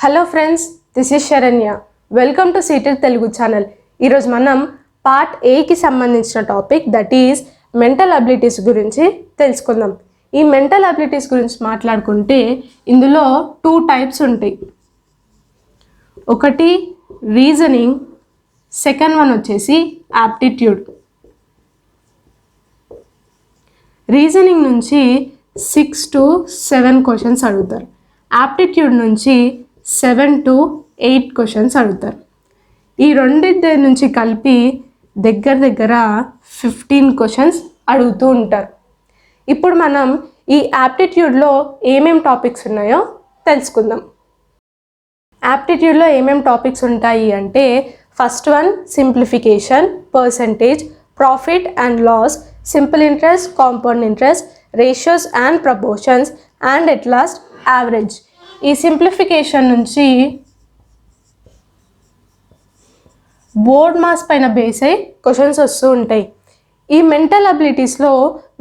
Hello friends, this is Saranya. Welcome to seated Telugu channel. ఈరోజు మనం part ఏకి సంబంధించిన topic that is mental abilities గురించి తెలుసుకుందాం. ఈ మెంటల్ అబిలిటీస్ గురించి మాట్లాడుకుంటే ఇందులో 2 టైప్స్ ఉంటాయి. ఒకటి రీజనింగ్, సెకండ్ వన్ వచ్చేసి యాప్టిట్యూడ్. రీజనింగ్ నుంచి 6 to 7 క్వశ్చన్స్ అడుగుతారు. యాప్టిట్యూడ్ నుంచి 7 to 8 క్వశ్చన్స్ అడుగుతారు. ఈ రెండింటి నుంచి కలిపి దగ్గర 15 క్వశ్చన్స్ అడుగుతూ ఉంటారు. ఇప్పుడు మనం ఈ యాప్టిట్యూడ్లో ఏమేం టాపిక్స్ ఉన్నాయో తెలుసుకుందాం. యాప్టిట్యూడ్లో ఏమేం టాపిక్స్ ఉంటాయి అంటే first one simplification, percentage, profit and loss, simple interest, compound interest, ratios and proportions and at last average. ఈ సింప్లిఫికేషన్ నుంచి బోర్డ్ మార్క్స్ పైన బేస్ అయ్యి క్వశ్చన్స్ వస్తూ ఉంటాయి. ఈ మెంటల్ అబిలిటీస్లో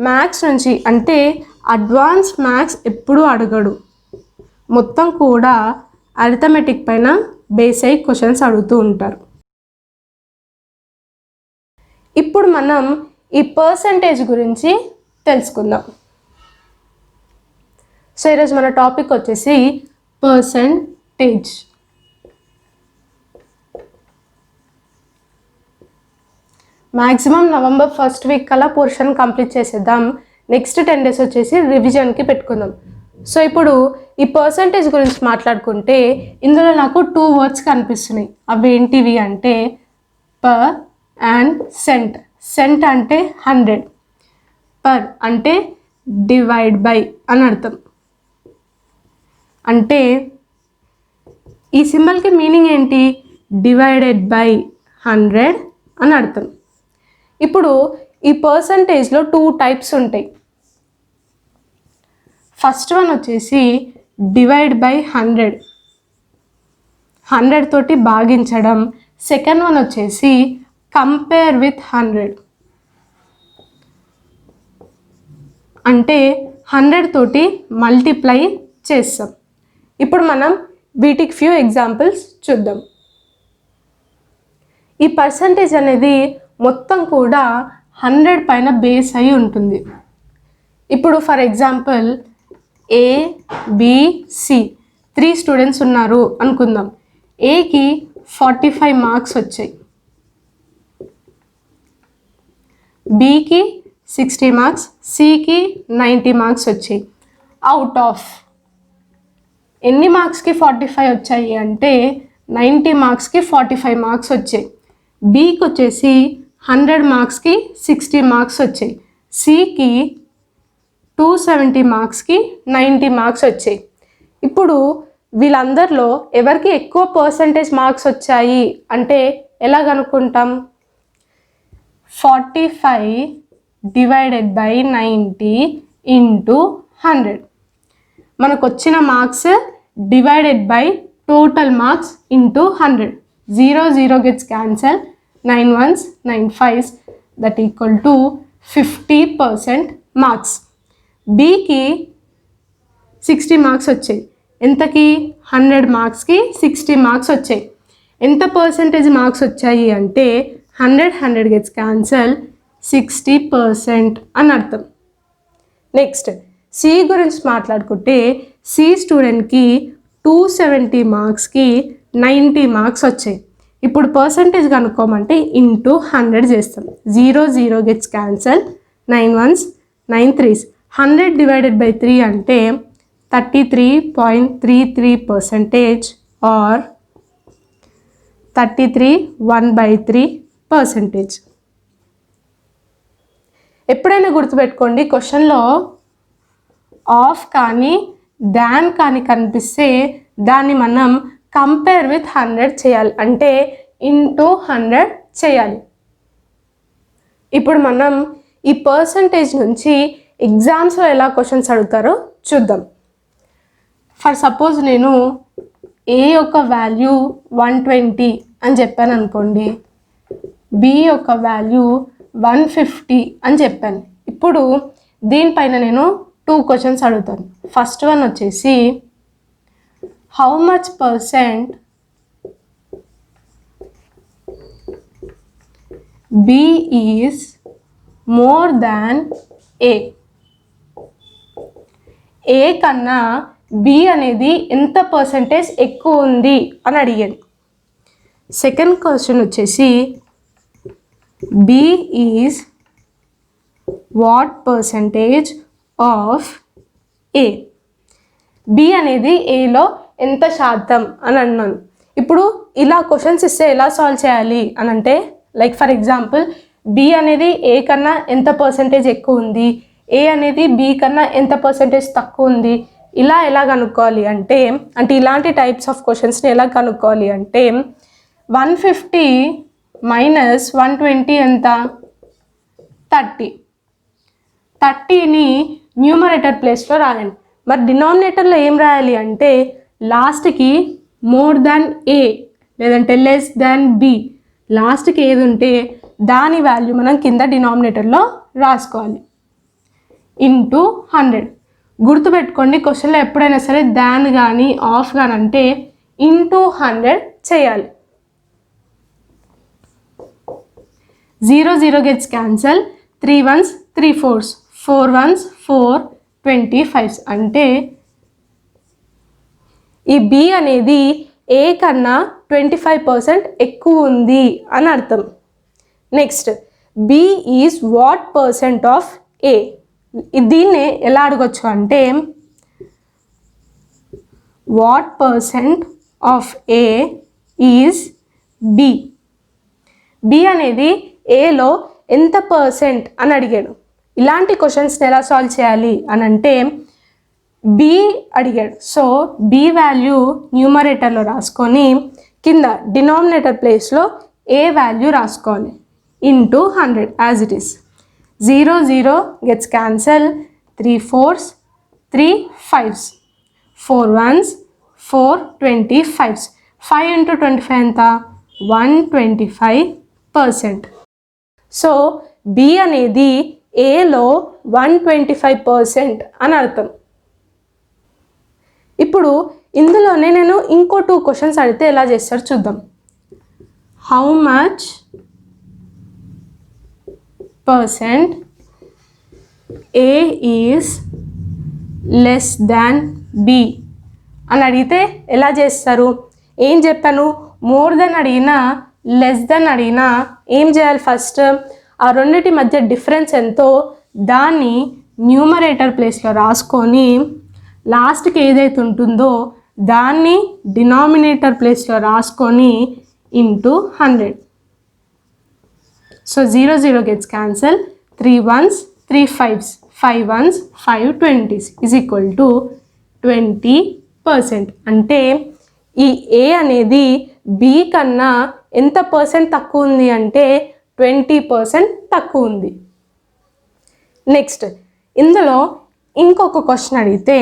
మ్యాథ్స్ నుంచి అంటే అడ్వాన్స్ మ్యాథ్స్ ఎప్పుడూ అడగడు, మొత్తం కూడా అరిథమెటిక్ పైన బేస్ అయ్యి క్వశ్చన్స్ అడుగుతూ ఉంటారు. ఇప్పుడు మనం ఈ పర్సంటేజ్ గురించి తెలుసుకుందాం. సో ఈరోజు మన టాపిక్ వచ్చేసి percentage. Maximum November 1st week కల్లా పోర్షన్ కంప్లీట్ చేసేద్దాం. నెక్స్ట్ 10 days వచ్చేసి రివిజన్కి పెట్టుకుందాం. సో ఇప్పుడు ఈ పర్సంటేజ్ గురించి మాట్లాడుకుంటే ఇందులో నాకు 2 వర్డ్స్ కనిపిస్తున్నాయి. అవి ఏంటివి అంటే పర్ అండ్ సెంట్. సెంట్ అంటే 100, పర్ అంటే డివైడ్ బై అని అర్థం. అంటే ఈ సింబల్కి మీనింగ్ ఏంటి? డివైడెడ్ బై 100 అని అర్థం. ఇప్పుడు ఈ పర్సంటేజ్లో 2 టైప్స్ ఉంటాయి. ఫస్ట్ వన్ వచ్చేసి డివైడ్ బై 100 తోటి భాగించడం. సెకండ్ వన్ వచ్చేసి కంపేర్ విత్ 100 అంటే 100 తోటి మల్టిప్లై చేస్తాం. ఇప్పుడు మనం వీటికి ఫ్యూ ఎగ్జాంపుల్స్ చూద్దాం. ఈ పర్సంటేజ్ అనేది మొత్తం కూడా 100 పైన బేస్ అయి ఉంటుంది. ఇప్పుడు ఫర్ ఎగ్జాంపుల్ ABC 3 స్టూడెంట్స్ ఉన్నారు అనుకుందాం. ఏకి 45 మార్క్స్ వచ్చాయి, బికి 60 మార్క్స్, సికి 90 మార్క్స్ వచ్చాయి. అవుట్ ఆఫ్ ఎన్ని మార్క్స్కి 45 వచ్చాయి అంటే 90 మార్క్స్కి 45 మార్క్స్ వచ్చాయి. బికి వచ్చేసి 100 మార్క్స్కి 60 మార్క్స్ వచ్చాయి. సికి 270 మార్క్స్కి 90 మార్క్స్ వచ్చాయి. ఇప్పుడు వీళ్ళందరిలో ఎవరికి ఎక్కువ పర్సంటేజ్ మార్క్స్ వచ్చాయి అంటే ఎలా కనుక్కుంటాం? 45 డివైడెడ్ బై 90 ఇంటూ 100. మనకు వచ్చిన marks divided by total marks into 100. 0 gets cancelled, 9 1s 9 5s that equal to 50% marks. బికి 60 మార్క్స్ వచ్చాయి. ఎంతకి? 100 మార్క్స్కి 60 మార్క్స్ వచ్చాయి. ఎంత పర్సంటేజ్ మార్క్స్ వచ్చాయి అంటే 100 gets cancelled, 60% అని అర్థం. నెక్స్ట్ సి గురించి మాట్లాడుకుంటే సి స్టూడెంట్కి 270 మార్క్స్కి 90 మార్క్స్ వచ్చాయి. ఇప్పుడు పర్సంటేజ్ కనుక్కోమంటే ఇంటూ 100 చేస్తాం. 0 gets cancelled, 9 1s 9 3s. 100 divided by 3 అంటే 33.33% ఆర్ 33 1/3%. ఎప్పుడైనా గుర్తుపెట్టుకోండి, క్వశ్చన్లో ఆఫ్ కానీ దాన్ కానీ కనిపిస్తే దాన్ని మనం కంపేర్ విత్ 100 చేయాలి, అంటే ఇంటూ 100 చేయాలి. ఇప్పుడు మనం ఈ పర్సంటేజ్ నుంచి ఎగ్జామ్స్లో ఎలా క్వశ్చన్స్ అడుగుతారో చూద్దాం. ఫర్ సపోజ్ నేను ఏ యొక్క వాల్యూ 120 అని చెప్పాను అనుకోండి, బి యొక్క వాల్యూ 150 అని చెప్పాను. ఇప్పుడు దీనిపైన నేను 2 క్వశ్చన్స్ అడుగుతాను. ఫస్ట్ వన్ వచ్చేసి how much percent B is more than A. A కన్నా బి అనేది ఎంత పర్సెంటేజ్ ఎక్కువ ఉంది అని అడిగాను. సెకండ్ క్వశ్చన్ వచ్చేసి B is what percentage of A. B అనేది ఏలో ఎంత శాతం అని అన్నాను. ఇప్పుడు ఇలా క్వశ్చన్స్ ఇస్తే ఎలా సాల్వ్ చేయాలి అని అంటే, లైక్ ఫర్ ఎగ్జాంపుల్ బి అనేది ఏ కన్నా ఎంత పర్సెంటేజ్ ఎక్కువ ఉంది, ఏ అనేది బి కన్నా ఎంత పర్సెంటేజ్ తక్కువ ఉంది, ఇలా ఎలా కనుక్కోవాలి అంటే ఇలాంటి టైప్స్ ఆఫ్ క్వశ్చన్స్ని ఎలా కనుక్కోవాలి అంటే 150 మైనస్ 120 ఎంత 30ని న్యూమరేటర్ ప్లేస్లో రాయండి. మరి డినామినేటర్లో ఏం రాయాలి అంటే లాస్ట్కి మోర్ దాన్ ఏ లేదంటే లెస్ దాన్ బి, లాస్ట్కి ఏది ఉంటే దాని వాల్యూ మనం కింద డినామినేటర్లో రాసుకోవాలి ఇంటూ 100. గుర్తుపెట్టుకోండి, క్వశ్చన్లో ఎప్పుడైనా సరే దాన్ కానీ ఆఫ్ కానీ అంటే ఇంటూ 100 చేయాలి. 0 0 gets cancel, 3 1s 3 4s, 4 1s 4 25 అంటే ఈ బి అనేది ఏ కన్నా 25% ఎక్కువ ఉంది అని అర్థం. Next B is what percent of A. దీన్నే ఎలా అడగొచ్చు అంటే what percent of A is B. B అనేది ఏలో ఎంత పర్సెంట్ అని అడిగాడు. ఇలాంటి క్వశ్చన్స్ని ఎలా సాల్వ్ చేయాలి అని అంటే బి అడిగాడు, సో బి వాల్యూ న్యూమరేటర్లో రాసుకొని కింద డినామినేటర్ ప్లేస్లో ఏ వాల్యూ రాసుకోవాలి into 100 as it is. 0 0 gets cancel, 3 4s 3 5s, 4 1s 4 25s, 5 into 25 ఎంత 125%. సో బి అనేది ఏలో 125% అని అర్థం. ఇప్పుడు ఇందులోనే నేను ఇంకో 2 క్వశ్చన్స్ అడిగితే ఎలా చేస్తారో చూద్దాం. How much percent A is less than B అని అడిగితే ఎలా చేస్తారు? ఏం చెప్పాను, మోర్ దెన్ అడిగినా లెస్ దెన్ అడిగినా ఏం చేయాలి, ఫస్ట్ ఆ రెండింటి మధ్య డిఫరెన్స్ ఎంతో దాన్ని న్యూమరేటర్ ప్లేస్లో రాసుకొని లాస్ట్కి ఏదైతే ఉంటుందో దాన్ని డినామినేటర్ ప్లేస్లో రాసుకొని into 100. So 0 0 gets cancel, 3 1s 3 5s, 5 1s 5 20s is equal to 20%. అంటే ఈ ఏ అనేది బి కన్నా ఎంత పర్సెంట్ తక్కువ ఉంది అంటే 20% తక్కువ ఉంది. నెక్స్ట్ ఇందులో ఇంకొక క్వశ్చన్ అడిగితే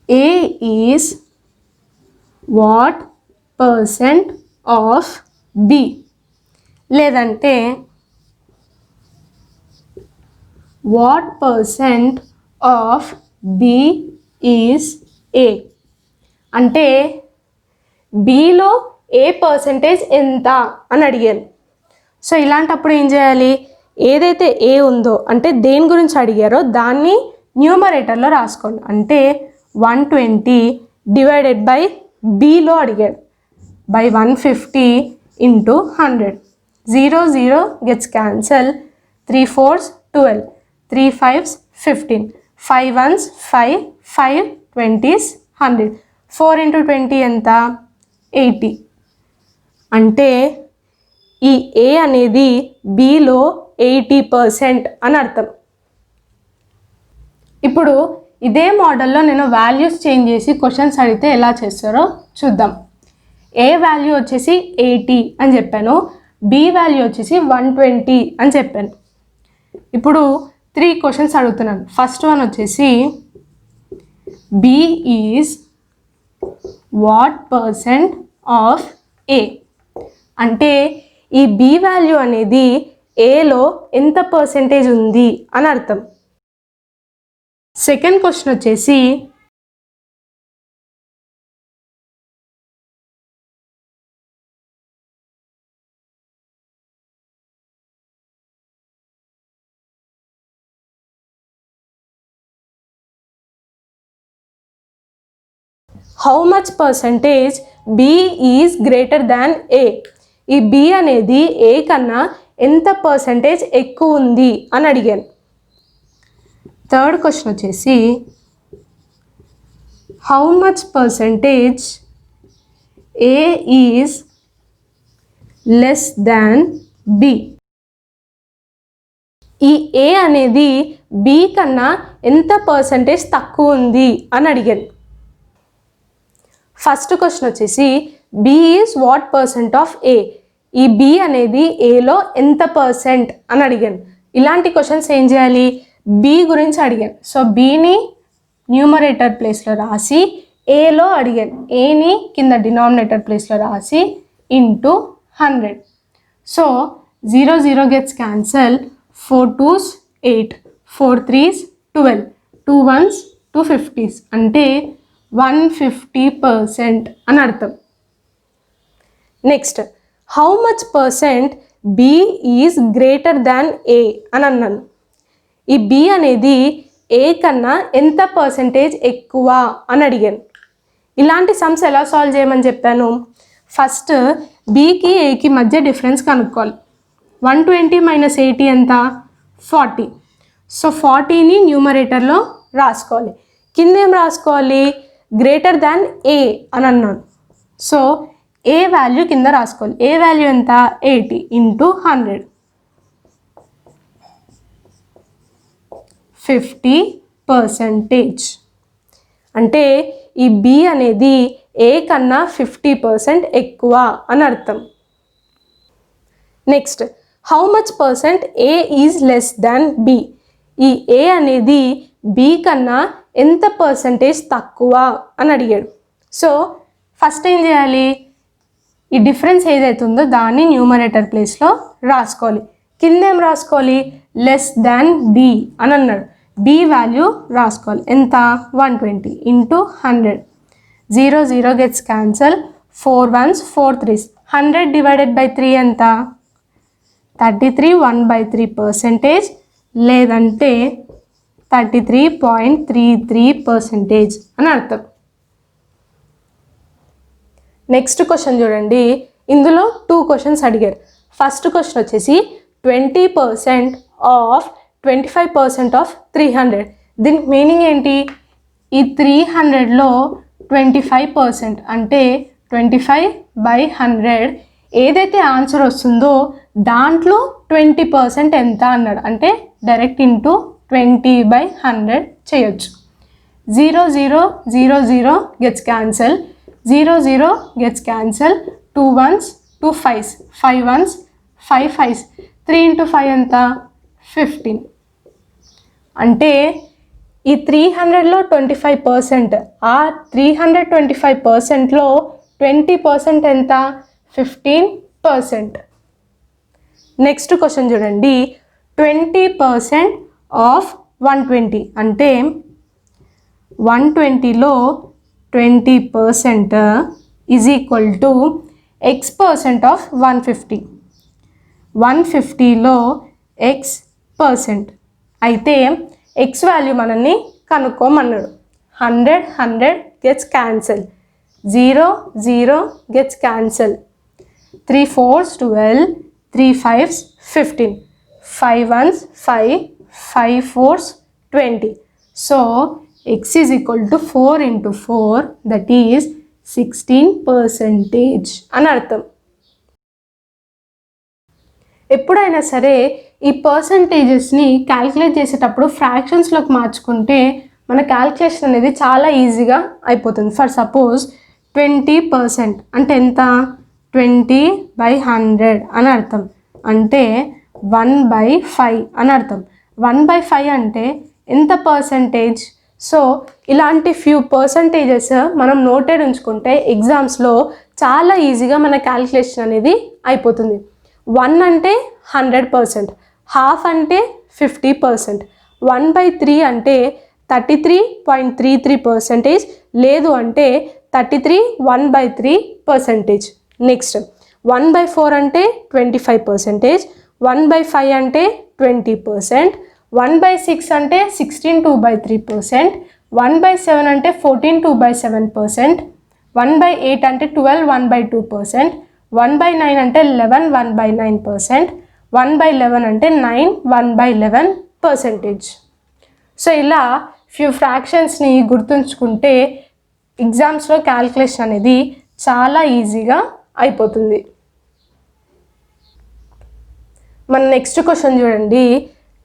A is what percent of B లేదంటే what percent of B is A అంటే బిలో ఏ పర్సెంటేజ్ ఎంత అని అడిగాను. సో ఇలాంటప్పుడు ఏం చేయాలి, ఏదైతే ఏ ఉందో అంటే దేని గురించి అడిగారో దాన్ని న్యూమరేటర్లో రాసుకోండి. అంటే 120 డివైడెడ్ బై బిలో అడిగాడు by 150 into 100. 0 0 gets cancel, 3 4s 12, 3 5s 15, 5 1s 5, 5 20s 100, 4 into 20 ఎంత 80. అంటే ఈ ఏ అనేది బిలో 80% అని అర్థం. ఇప్పుడు ఇదే మోడల్లో నేను వాల్యూస్ చేంజ్ చేసి క్వశ్చన్స్ అడిగితే ఎలా చేస్తారో చూద్దాం. ఏ వాల్యూ వచ్చేసి 80 అని చెప్పాను, బి వాల్యూ వచ్చేసి 120 అని చెప్పాను. ఇప్పుడు 3 క్వశ్చన్స్ అడుగుతున్నాను. ఫస్ట్ వన్ వచ్చేసి B is what percent of A అంటే ఈ బి వాల్యూ అనేది ఏలో ఎంత పర్సెంటేజ్ ఉంది అని అర్థం. సెకండ్ క్వశ్చన్ వచ్చేసి how much percentage B is greater than A. ఈ బి అనేది ఏ కన్నా ఎంత పర్సంటేజ్ ఎక్కువ ఉంది అని అడిగాను. థర్డ్ క్వశ్చన్ వచ్చేసి how much percentage A is less than B. ఈ ఏ అనేది బి కన్నా ఎంత పర్సంటేజ్ తక్కువ ఉంది అని అడిగాను. ఫస్ట్ క్వశ్చన్ వచ్చేసి B is what percent of A. ఈ బి అనేది ఏలో ఎంత పర్సెంట్ అని అడిగాను. ఇలాంటి క్వశ్చన్స్ ఏం చేయాలి, బి గురించి అడిగాను. సో బిని న్యూమరేటర్ ప్లేస్లో రాసి ఏలో అడిగాను, ఏని కింద డినామినేటర్ ప్లేస్లో రాసి into 100. So 0 0 gets cancel. 4 2s 8, 4 3s 12, 2 1s 2 50s అంటే 150% అని అర్థం. Next how much percent B is greater than A అని అన్నాను. ఈ బి అనేది ఏ కన్నా ఎంత పర్సెంటేజ్ ఎక్కువ అని అడిగాను. ఇలాంటి సమ్స్ ఎలా సాల్వ్ చేయమని చెప్పాను. ఫస్ట్ బికి ఏకి మధ్య డిఫరెన్స్ కనుక్కోవాలి. 120 మైనస్ 80 ఎంత, 40. సో 40ని న్యూమరేటర్లో రాసుకోవాలి. కింద ఏం రాసుకోవాలి, గ్రేటర్ దాన్ ఏ అని అన్నాను. సో ఏ వాల్యూ కింద రాసుకోవాలి. ఏ వాల్యూ ఎంత, 80 ఇంటూ 100, 50%. అంటే ఈ బి అనేది ఏ కన్నా 50% ఎక్కువ అని అర్థం. Next how much percent A is less than B. ఈ ఏ అనేది బి కన్నా ఎంత పర్సెంటేజ్ తక్కువ అని అడిగాడు. సో ఫస్ట్ ఏం చేయాలి, ఈ డిఫరెన్స్ ఏదైతుందో దాన్ని న్యూమరేటర్ ప్లేస్లో రాసుకోవాలి. కింద ఏం రాసుకోవాలి, లెస్ దాన్ బి అని అన్నాడు. బి వాల్యూ రాసుకోవాలి. ఎంత, 120 into 100. 0 0 gets cancel. 4 1s 4 3s. 100 divided by 3 ఎంత, 33, 1/3%, లేదంటే 33.33% అని అర్థం. నెక్స్ట్ క్వశ్చన్ చూడండి. ఇందులో 2 క్వశ్చన్స్ అడిగారు. ఫస్ట్ క్వశ్చన్ వచ్చేసి 20% ఆఫ్ 25% ఆఫ్ 300. దీనికి మీనింగ్ ఏంటి, ఈ 300లో 25% అంటే 25/100. ఏదైతే ఆన్సర్ వస్తుందో దాంట్లో 20% ఎంత అన్నాడు. అంటే డైరెక్ట్ ఇంటూ 20/100 చేయొచ్చు. 0 0 0 0 gets cancel. 0 0 gets cancel. 2 1s 2 5s, 5 1s 5 5s. 3 into 5 ఎంత, 15. అంటే ఈ 300లో 25%, ఆ 325%లో 20% ఎంత, 15%. నెక్స్ట్ క్వశ్చన్ చూడండి. 20% ఆఫ్ 120 అంటే 120లో 20% is equal to x% of 150. 150లో x%. అయితే x వాల్యూ మనల్ని కనుక్కోమన్నాడు. 100 100 gets cancel. 0 0 gets cancel. 3 4s 12, 3 5s 15, 5 1s 5, 5 4s 20. So x is equal to 4 into 4, that is 16% అని అర్థం. ఎప్పుడైనా సరే ఈ పర్సంటేజెస్ని క్యాల్కులేట్ చేసేటప్పుడు ఫ్రాక్షన్స్లోకి మార్చుకుంటే మన క్యాల్కులేషన్ అనేది చాలా ఈజీగా అయిపోతుంది. ఫర్ సపోజ్ 20% అంటే ఎంత, 20/100 అని అర్థం. అంటే 1/5 అని అర్థం. 1/5 అంటే ఎంత పర్సంటేజ్. సో ఇలాంటి ఫ్యూ పర్సంటేజెస్ మనం నోటెడ్ ఉంచుకుంటే ఎగ్జామ్స్లో చాలా ఈజీగా మన క్యాల్కులేషన్ అనేది అయిపోతుంది. 1 అంటే 100%, హాఫ్ అంటే 50%, 1/3 అంటే 33.33%, లేదు అంటే 33 1/3%. నెక్స్ట్ 1/4 అంటే 25%, 1/5 అంటే 20%, 1/6 అంటే 16 2/3%, 1/7 అంటే 14 2/7%, 1/8 అంటే 12 1/2%, 1/9 అంటే 11 1/9%, 1/11 అంటే 9 1/11%. సో ఇలా ఫ్యూ ఫ్రాక్షన్స్ని గుర్తుంచుకుంటే ఎగ్జామ్స్లో క్యాల్కులేషన్ అనేది చాలా ఈజీగా అయిపోతుంది. మన నెక్స్ట్ క్వశ్చన్ చూడండి.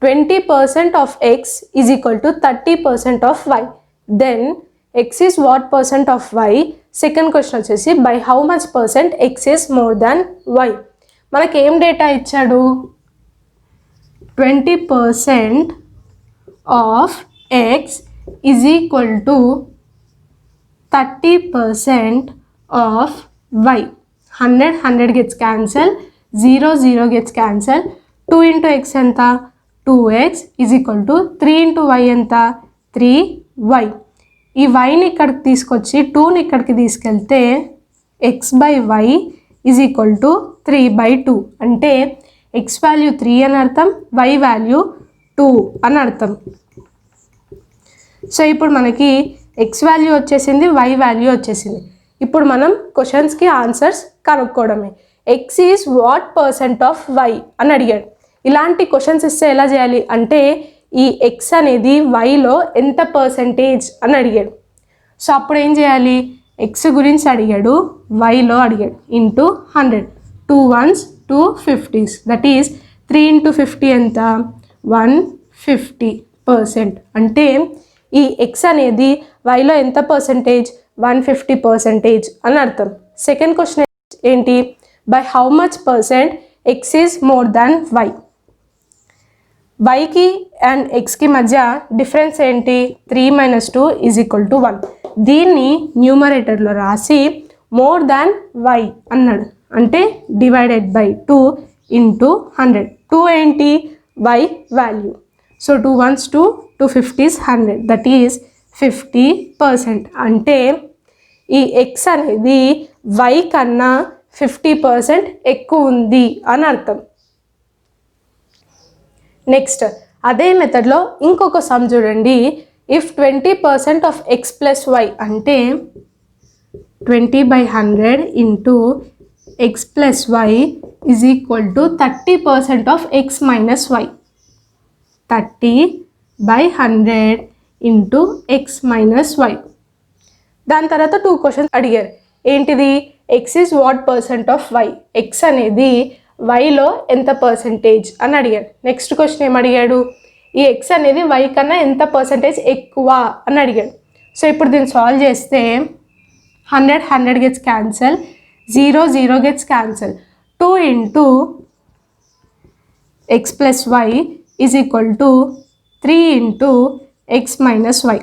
20% of x is equal to 30% of y, then x is what percent of y. Second question వచ్చేసి by how much percent x is more than y. మనకి ఏం డేటా ఇచ్చాడు? 20% of x is equal to 30% of y. 100 gets cancel, 0 gets cancel. 2 into x ఎంత? 2x is equal to 3 into y ఎంత? 3y. ఈ వైని ఇక్కడికి తీసుకొచ్చి 2ని ఇక్కడికి తీసుకెళ్తే x by y is equal to 3/2. అంటే x వాల్యూ 3 అని అర్థం, y వాల్యూ 2 అని అర్థం. సో ఇప్పుడు మనకి x వాల్యూ వచ్చేసింది, y వాల్యూ వచ్చేసింది. ఇప్పుడు మనం క్వశ్చన్స్కి ఆన్సర్స్ కనుక్కోవడమే. X is what percent of y అని అడిగాడు. ఇలాంటి క్వశ్చన్స్ ఇస్తే ఎలా చేయాలి అంటే ఈ ఎక్స్ అనేది వైలో ఎంత పర్సెంటేజ్ అని అడిగాడు. సో అప్పుడు ఏం చేయాలి? ఎక్స్ గురించి అడిగాడు, వైలో అడిగాడు. Into 100, 2 ones 2 50s, that is 3 into 50 ఎంత? 150%. అంటే ఈ ఎక్స్ అనేది వైలో ఎంత పర్సెంటేజ్? 150% అని అర్థం. సెకండ్ క్వశ్చన్ ఏంటి? By how much percent x is more than y. వైకి అండ్ ఎక్స్కి మధ్య డిఫరెన్స్ ఏంటి? 3 - 2 = 1. దీన్ని న్యూమరేటర్లో రాసి మోర్ దాన్ వై అన్నాడు. అంటే డివైడెడ్ బై 2 into 100. 2 ఏంటి? Y value. So 2 ones 2, 2 50s 100, that is 50%. అంటే ఈ ఎక్స్ అనేది వై కన్నా 50% ఎక్కువ ఉంది అని అర్థం. నెక్స్ట్ అదే మెథడ్లో ఇంకొక సమ్ చూడండి. If 20% of X plus Y అంటే 20/100 into X plus Y is equal to 30% of X minus Y. 30/100 into X minus Y. దాని తర్వాత 2 క్వశ్చన్స్ అడిగారు. ఏంటిది? X is what percent of Y. X అనేది వైలో ఎంత పర్సెంటేజ్ అని అడిగాడు. నెక్స్ట్ క్వశ్చన్ ఏం అడిగాడు? ఈ ఎక్స్ అనేది వై కన్నా ఎంత పర్సెంటేజ్ ఎక్కువ అని అడిగాడు. సో ఇప్పుడు దీన్ని సాల్వ్ చేస్తే 100 gets cancel, 0 gets cancel. 2 into x plus y is equal to 3 into x minus y.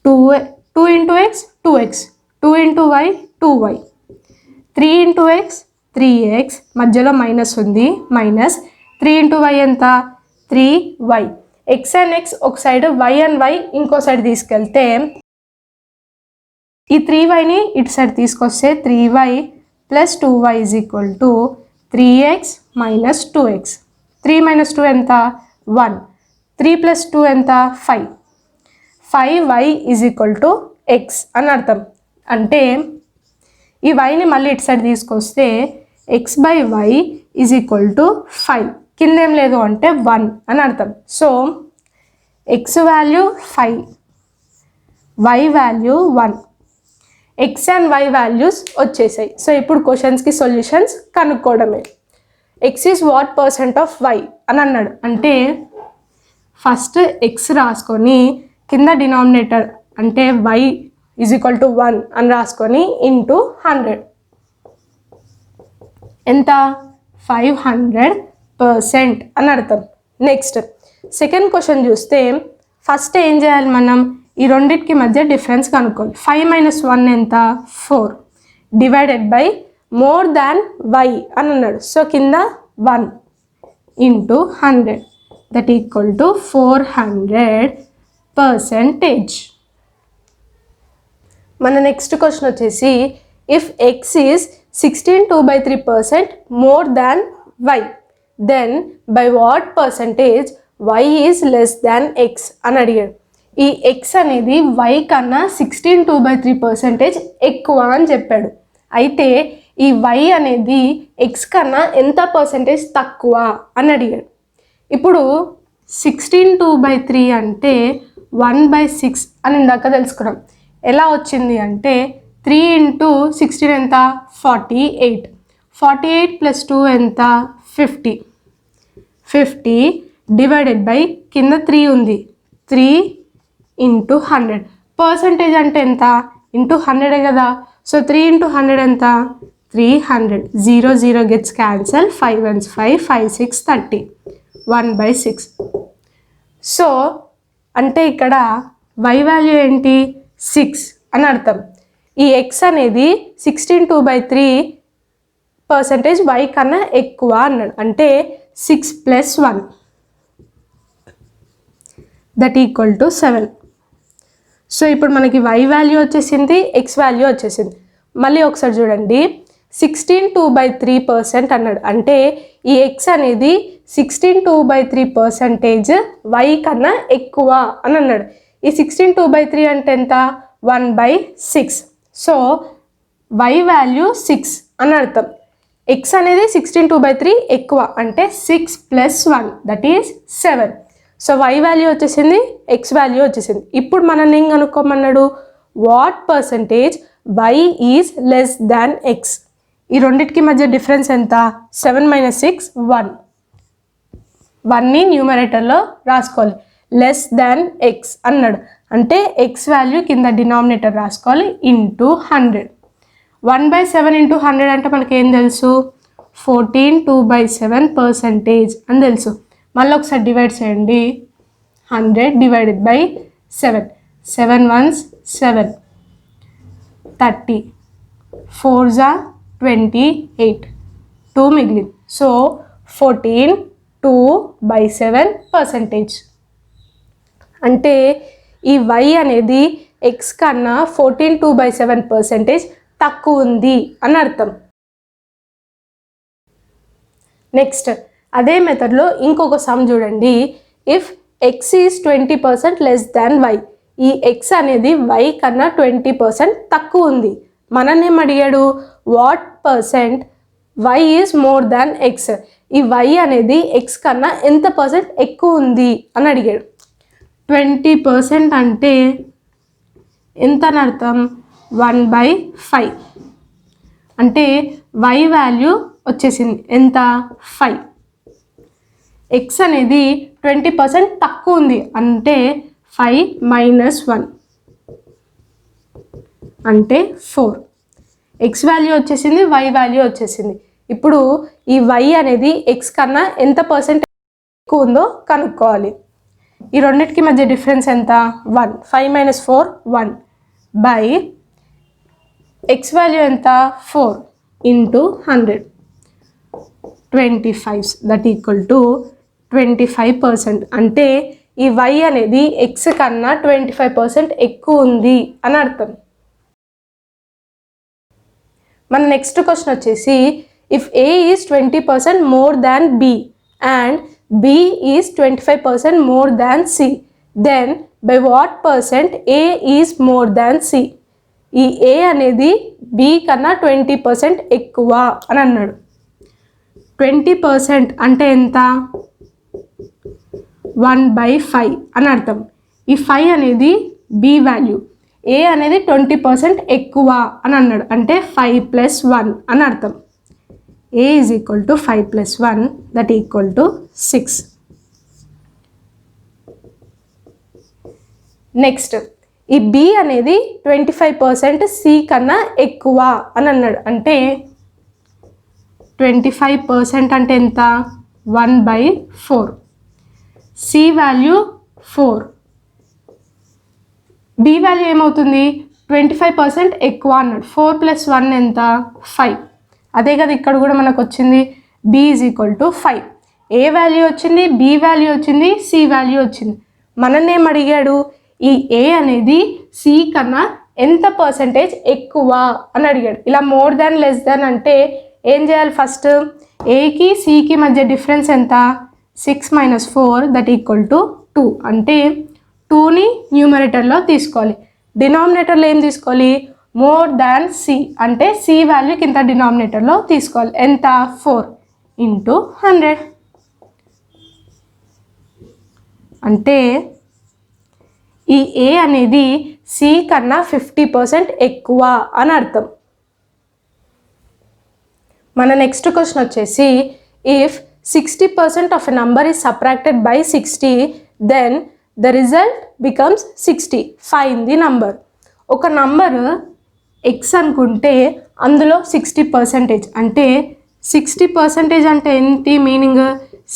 2 into x 2x, 2 into y 2y, 3 into x 3x, మధ్యలో మైనస్ ఉంది, మైనస్ 3 into y ఎంత? 3y. x and x ఒక side, y and y ఇంకో side తీసుకెళ్తే ఈ 3yని ఇటు side తీసుకొస్తే 3y plus 2y is equal to 3x minus 2x. 3 minus 2 ఎంత? 1. 3 plus 2 ఎంత? 5. 5y is equal to x అని అర్థం. అంటే ఈ వైని మళ్ళీ ఇటు సైడ్ తీసుకొస్తే x by y is equal to 5. కింద ఏం లేదు అంటే 1 అని అర్థం. So x value 5, y value 1. x and y values వచ్చేసాయి. సో ఇప్పుడు క్వశ్చన్స్కి సొల్యూషన్స్ కనుక్కోవడమే. x is what percent of y అని అన్నాడు. అంటే ఫస్ట్ x రాసుకొని కింద డినామినేటర్ అంటే y ఈజ్ ఈక్వల్ టు 1 అని రాసుకొని ఇంటూ 100 ఎంత? 500% అని అర్థం. నెక్స్ట్ సెకండ్ క్వశ్చన్ చూస్తే ఫస్ట్ ఏం చేయాలి మనం? ఈ రెండింటికి మధ్య డిఫరెన్స్ కనుక్కోవాలి. 5 minus 1 ఎంత? 4 divided by more than Y అని అన్నాడు. సో కింద 1 into 100 that equal to 400 percentage. మన నెక్స్ట్ క్వశ్చన్ వచ్చేసి if X is 16/2/3% more than Y then by what percentage Y is less than X అని అడిగాడు. ఈ ఎక్స్ అనేది వై కన్నా 16/2/3% ఎక్కువ అని చెప్పాడు. అయితే ఈ వై అనేది ఎక్స్ కన్నా ఎంత పర్సెంటేజ్ తక్కువ అని అడిగాడు. ఇప్పుడు 16/2/3 అంటే 1/6 అని ఇందాక తెలుసుకున్నాం. ఎలా వచ్చింది అంటే 3 × 16 ఎంత 48, 48 + 2 ఎంత 50, 50 డివైడెడ్ బై కింద 3 ఉంది 3 × 100. పర్సంటేజ్ అంటే ఎంత ఇంటూ 100 కదా. సో 3 × 100 ఎంత 300. 0 0 గెట్స్ క్యాన్సల్. 5 1s 5, 5 6 30, 1/6. సో అంటే ఇక్కడ y వాల్యూ ఏంటి 6 అని అర్థం. ఈ x అనేది 16/2/3% y కన్నా ఎక్కువ అన్నాడు. అంటే 6 + 1 దట్ ఈక్వల్ టు 7. సో ఇప్పుడు మనకి y వాల్యూ వచ్చేసింది, x వాల్యూ వచ్చేసింది. మళ్ళీ ఒకసారి చూడండి 16/2/3% అన్నాడు. అంటే ఈ x అనేది 16/2/3% y కన్నా ఎక్కువ అని అన్నాడు. ఈ 16/2/3 అంటే ఎంత 1/6. సో y వాల్యూ 6 అని అర్థం. x అనేది 16/2/3 ఎక్కువ అంటే 6 + 1 that is 7. So y value వచ్చేసింది, x వాల్యూ వచ్చేసింది. ఇప్పుడు మనల్ని ఏం కనుక్కోమన్నాడు what percentage y is less than x. ఈ రెండింటికి మధ్య డిఫరెన్స్ ఎంత 7 - 6 1. 1ని న్యూమరేటర్లో రాసుకోవాలి. లెస్ దాన్ ఎక్స్ అన్నాడు అంటే ఎక్స్ వాల్యూ కింద డినామినేటర్ రాసుకోవాలి ఇంటూ 100. 1/7 × 100 అంటే మనకి ఏం తెలుసు 14 2/7% అని తెలుసు. మళ్ళీ ఒకసారి డివైడ్ చేయండి 100 డివైడెడ్ బై 7, 7 1s 7, 30, 4s 28, 2 మిగిలింది. సో 14 2/7%. అంటే ఈ y అనేది x కన్నా 14 2/7% తక్కువ ఉంది అని అర్థం. నెక్స్ట్ అదే మెథడ్లో ఇంకొక సమ్ చూడండి. If x is 20% less than y. ఈ x అనేది y కన్నా 20% తక్కువ ఉంది. మననేం అడిగాడు what percent y is more than x. ఈ y అనేది x కన్నా ఎంత పర్సెంట్ ఎక్కువ ఉంది అని అడిగాడు. 20% అంటే ఎంత అని అర్థం 1/5. అంటే y వాల్యూ వచ్చేసింది ఎంత 5. x అనేది 20% తక్కువ ఉంది అంటే 5 - 1 అంటే 4. x వాల్యూ వచ్చేసింది, y వాల్యూ వచ్చేసింది. ఇప్పుడు ఈ y అనేది x కన్నా ఎంత పర్సెంట్ ఎక్కువ ఉందో కనుక్కోవాలి. ఈ రెండింటికి మధ్య డిఫరెన్స్ ఎంత 1. 5 - 4 1 బై x వాల్యూ ఎంత 4 ఇంటూ 100 25 దట్ ఈక్వల్ టు 25%. అంటే ఈ y అనేది x కన్నా 25% ఎక్కువ ఉంది అని అర్థం. మన నెక్స్ట్ క్వశ్చన్ వచ్చేసి if a is 20% more than b and b is 25% more than c then by what percent a is more than c. ఈ a అనేది b కన్నా 20% ఎక్కువ అని అన్నాడు. 20% అంటే ఎంత 1/5 అని అర్థం. ఈ 5 అనేది b వాల్యూ, a అనేది 20% ఎక్కువ అని అన్నాడు అంటే 5 + 1 అని అర్థం. a is equal to 5 + 1 that equal to 6. Next ఈ b అనేది 25% c కన్నా ఎక్కువ అని అన్నాడు అంటే 25% అంటే ఎంత 1/4. c వాల్యూ 4, b వాల్యూ ఏమవుతుంది 25% ఎక్కువ అన్నాడు. 4 + 1 ఎంత 5. అదే కదా ఇక్కడ కూడా మనకు వచ్చింది b is equal to 5. a value వచ్చింది, b వాల్యూ వచ్చింది, c వాల్యూ వచ్చింది. మనల్ని ఏం అడిగాడు ఈ ఏ అనేది సి కన్నా ఎంత పర్సెంటేజ్ ఎక్కువ అని అడిగాడు. ఇలా మోర్ దాన్ లెస్ దాన్ అంటే ఏం చేయాలి? ఫస్ట్ ఏకి సికి మధ్య డిఫరెన్స్ ఎంత? 6 - 4 దట్ ఈక్వల్ టు 2. అంటే 2ని న్యూమరేటర్లో తీసుకోవాలి. డినామినేటర్లో ఏం తీసుకోవాలి? మోర్ దాన్ సి అంటే సి వాల్యూకి ఇంత డినామినేటర్లో తీసుకోవాలి. ఎంత? 4 × 100. అంటే ఈ ఏ అనేది సి కన్నా 50% ఎక్కువ అని అర్థం. మన నెక్స్ట్ క్వశ్చన్ వచ్చేసి if 60% of a number is subtracted by 60 then the result becomes 60. Find the number. ఒక నంబర్ ఎక్స్ అనుకుంటే అందులో 60% అంటే 60% అంటే ఏంటి మీనింగ్?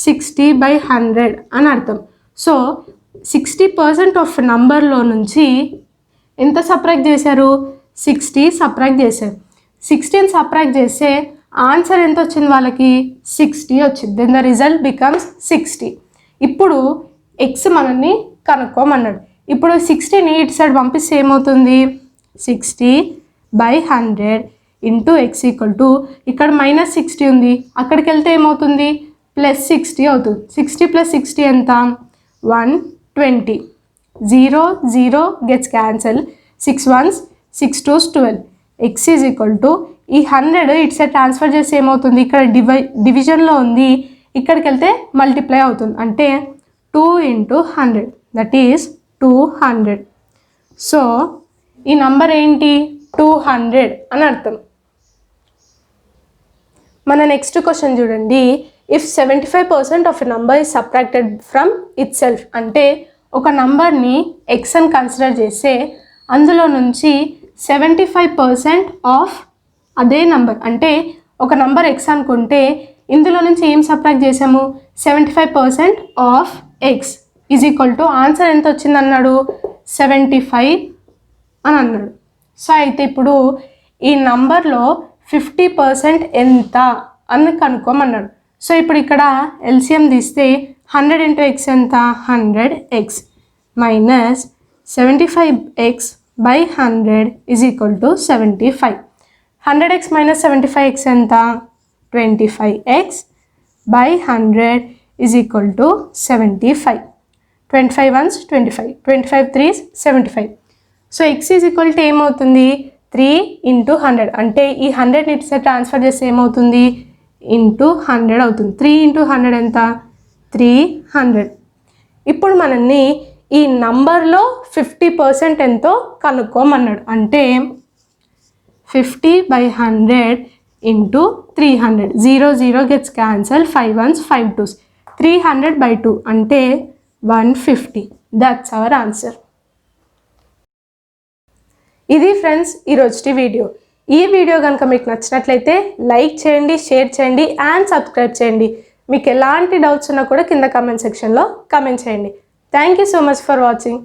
60/100 అని అర్థం. సో 60% ఆఫ్ నంబర్లో నుంచి ఎంత సబ్ట్రాక్ట్ చేశారు? 60 సబ్ట్రాక్ట్ చేశారు. 16 సబ్ట్రాక్ట్ చేస్తే ఆన్సర్ ఎంత వచ్చింది వాళ్ళకి? 60 వచ్చింది. Then the result becomes 60. ఇప్పుడు ఎక్స్ మనల్ని కనుక్కోమన్నాడు. ఇప్పుడు 60ని ఇటు సైడ్ పంపిస్తే ఏమవుతుంది? 60/100 ఇంటూ ఎక్స్ ఈక్వల్ టు ఇక్కడ -60 ఉంది, అక్కడికి వెళ్తే ఏమవుతుంది? +60 అవుతుంది. 60 + 60 ఎంత? 120. 0 0 gets cancel. 6 1s 6 2s 12. X is equal to ఈ 100 ఇటు సైడ్ ట్రాన్స్ఫర్ చేస్తే ఏమవుతుంది? ఇక్కడ డివిజన్లో ఉంది, ఇక్కడికి వెళ్తే మల్టిప్లై అవుతుంది. అంటే 2 × 100 దట్ ఈస్ 200. సో ఈ నంబర్ ఏంటి? 200 అని అర్థం. మన నెక్స్ట్ క్వశ్చన్ చూడండి. If 75% of a number is subtracted from it self అంటే ఒక నంబర్ని ఎక్స్ అని కన్సిడర్ చేస్తే అందులో నుంచి 75% ఆఫ్ అదే నంబర్ అంటే ఒక నంబర్ ఎక్స్ అనుకుంటే ఇందులో నుంచి ఏం సబ్ట్రాక్ట్ చేసాము? 75% of x is equal to answer ఎంత వచ్చింది అన్నాడు? 75 అని అన్నాడు. సో అయితే ఇప్పుడు ఈ నంబర్లో 50% ఎంత అని కనుక్కోమన్నాడు. సో ఇప్పుడు ఇక్కడ ఎల్సిఎం తీస్తే 100 × x ఎంత? 100x minus 75x by 100 is equal to 75. 100x minus 75x ఎంత? 25x by 100 is equal to 75. 25 1s 25, 25 3s 75. So x is equal to ఏమవుతుంది? 3 × 100 అంటే ఈ 100ని ఇటు సైడ్ ట్రాన్స్ఫర్ చేస్తే ఏమవుతుంది? ×100 అవుతుంది. 3 × 100 ఎంత? 300. ఇప్పుడు మనల్ని ఈ నంబర్లో 50% ఎంతో కనుక్కోమన్నాడు. అంటే 50/100 × 300. 0 0 గెట్స్ క్యాన్సల్. 5 1s 5 2s. 300/2 అంటే 150. That's our answer. ఇది ఫ్రెండ్స్ ఈరోజు వీడియో. ఈ వీడియో కనుక మీకు నచ్చినట్లయితే లైక్ చేయండి, షేర్ చేయండి అండ్ సబ్స్క్రైబ్ చేయండి. మీకు ఎలాంటి డౌట్స్ ఉన్నా కూడా కింద కామెంట్ సెక్షన్లో కామెంట్ చేయండి. Thank you so much for watching.